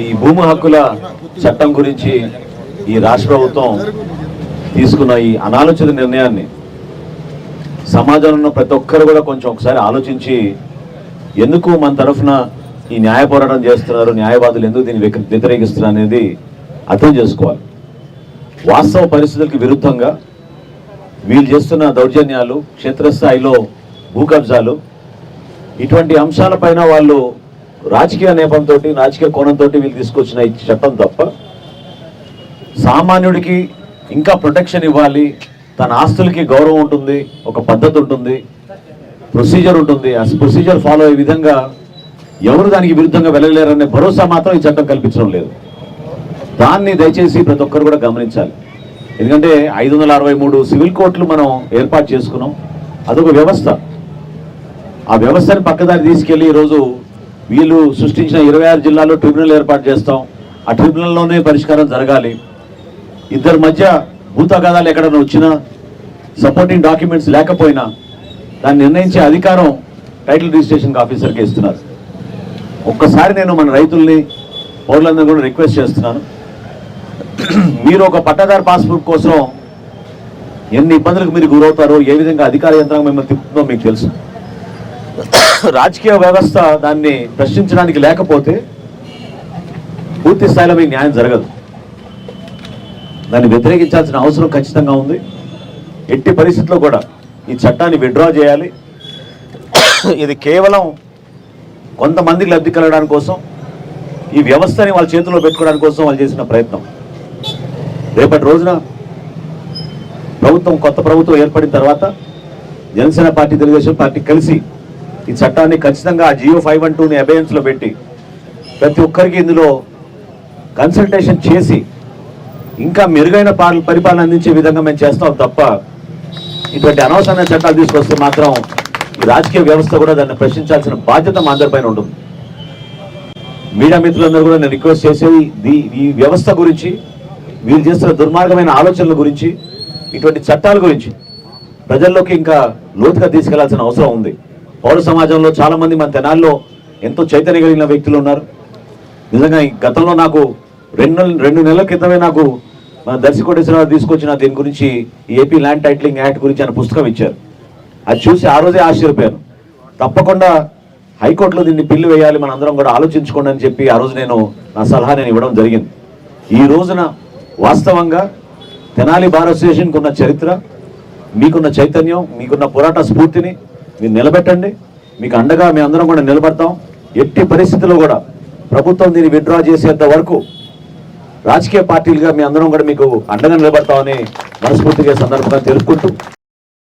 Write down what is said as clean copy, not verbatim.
ఈ భూమి హక్కుల చట్టం గురించి ఈ రాష్ట్ర ప్రభుత్వం తీసుకున్న ఈ అనాలోచిత నిర్ణయాన్ని సమాజంలో ఉన్న ప్రతి ఒక్కరు కూడా కొంచెం ఒకసారి ఆలోచించి ఎందుకు మన తరఫున ఈ న్యాయ పోరాటం చేస్తున్నారు, న్యాయవాదులు ఎందుకు దీన్ని వ్యతిరేకిస్తున్నారు అనేది అర్థం చేసుకోవాలి. వాస్తవ పరిస్థితులకు విరుద్ధంగా వీళ్ళు చేస్తున్న దౌర్జన్యాలు, క్షేత్రస్థాయిలో భూ కబ్జాలు, ఇటువంటి అంశాలపైన వాళ్ళు రాజకీయ నేపంతో, రాజకీయ కోణంతో వీళ్ళు తీసుకొచ్చిన ఈ చట్టం తప్ప సామాన్యుడికి ఇంకా ప్రొటెక్షన్ ఇవ్వాలి, తన ఆస్తులకి గౌరవం ఉంటుంది, ఒక పద్ధతి ఉంటుంది, ప్రొసీజర్ ఉంటుంది, ఆ ప్రొసీజర్ ఫాలో అయ్యే విధంగా ఎవరు దానికి విరుద్ధంగా వెళ్ళలేరనే భరోసా మాత్రం ఈ చట్టం కల్పించడం లేదు. దాన్ని దయచేసి ప్రతి ఒక్కరు కూడా గమనించాలి. ఎందుకంటే 563 సివిల్ కోర్టులు మనం ఏర్పాటు చేసుకున్నాం. అదొక వ్యవస్థ. ఆ వ్యవస్థని పక్కదారి తీసుకెళ్లి ఈరోజు వీళ్ళు సృష్టించిన 26 జిల్లాల్లో ట్రిబ్యునల్ ఏర్పాటు చేస్తాం, ఆ ట్రిబ్యునల్లోనే పరిష్కారం జరగాలి. ఇద్దరి మధ్య భూతగాదాలు ఎక్కడైనా వచ్చినా, సపోర్టింగ్ డాక్యుమెంట్స్ లేకపోయినా దాన్ని నిర్ణయించే అధికారం టైటిల్ రిజిస్ట్రేషన్ ఆఫీసర్కి ఇస్తున్నారు. ఒక్కసారి నేను మన రైతుల్ని, పౌరులందరూ కూడా రిక్వెస్ట్ చేస్తున్నాను, మీరు ఒక పట్టాదారు పాస్బుక్ కోసం ఎన్ని ఇబ్బందులకు మీరు గురవుతారో, ఏ విధంగా అధికార యంత్రాంగం మిమ్మల్ని తిప్పుతుందో మీకు తెలుసు. రాజకీయ వ్యవస్థ దాన్ని ప్రశ్నించడానికి లేకపోతే పూర్తి స్థాయిలో మీకు న్యాయం జరగదు. దాన్ని వ్యతిరేకించాల్సిన అవసరం ఖచ్చితంగా ఉంది. ఎట్టి పరిస్థితుల్లో కూడా ఈ చట్టాన్ని విత్డ్రా చేయాలి. ఇది కేవలం కొంతమందికి లబ్ధి కలగడానికి కోసం, ఈ వ్యవస్థని వాళ్ళ చేతుల్లో పెట్టుకోవడానికి కోసం వాళ్ళు చేసిన ప్రయత్నం. రేపటి రోజున కొత్త ప్రభుత్వం ఏర్పడిన తర్వాత జనసేన పార్టీ, తెలుగుదేశం పార్టీ కలిసి ఈ చట్టాన్ని ఖచ్చితంగా GO 512ని అబెయన్స్లో పెట్టి ప్రతి ఒక్కరికి ఇందులో కన్సల్టేషన్ చేసి ఇంకా మెరుగైన పరిపాలన అందించే విధంగా మేము చేస్తాం తప్ప ఇటువంటి అనవసరమైన చట్టాలు తీసుకొస్తే మాత్రం ఈ రాజకీయ వ్యవస్థ కూడా దాన్ని ప్రశ్నించాల్సిన బాధ్యత మా అందరిపైన ఉంటుంది. మీడియా మిత్రులందరూ కూడా నేను రిక్వెస్ట్ చేసేది, ఈ వ్యవస్థ గురించి, వీళ్ళు చేస్తున్న దుర్మార్గమైన ఆలోచనల గురించి, ఇటువంటి చట్టాల గురించి ప్రజల్లోకి ఇంకా లోతుగా తీసుకెళ్లాల్సిన అవసరం ఉంది. పౌర సమాజంలో చాలామంది మన తెనాల్లో ఎంతో చైతన్య కలిగిన వ్యక్తులు ఉన్నారు. నిజంగా ఈ గతంలో నాకు 2 నెలల క్రితమే నాకు మన దర్శికోటేశ్వరరావు తీసుకొచ్చిన దీని గురించి, ఈ ఏపీ ల్యాండ్ టైటిలింగ్ యాక్ట్ గురించి ఆయన పుస్తకం ఇచ్చారు. అది చూసి ఆ రోజే ఆశ్చర్యపోయాను. తప్పకుండా హైకోర్టులో దీన్ని బిల్లు వేయాలి, మన అందరం కూడా ఆలోచించుకోండి అని చెప్పి ఆ రోజు నా సలహా ఇవ్వడం జరిగింది. ఈ రోజున వాస్తవంగా తెనాలి బార్ అసోసియేషన్కి ఉన్న చరిత్ర, మీకున్న చైతన్యం, మీకున్న పోరాట స్ఫూర్తిని మీరు నిలబెట్టండి. మీకు అండగా మేము అందరం కూడా నిలబడతాం. ఎట్టి పరిస్థితుల్లో కూడా ప్రభుత్వం దీన్ని విత్డ్రా చేసేంత వరకు రాజకీయ పార్టీలుగా మీ అందరం కూడా మీకు అండగా నిలబడతామని మనస్ఫూర్తిగా సందర్భంగా తెలుపుకుంటూ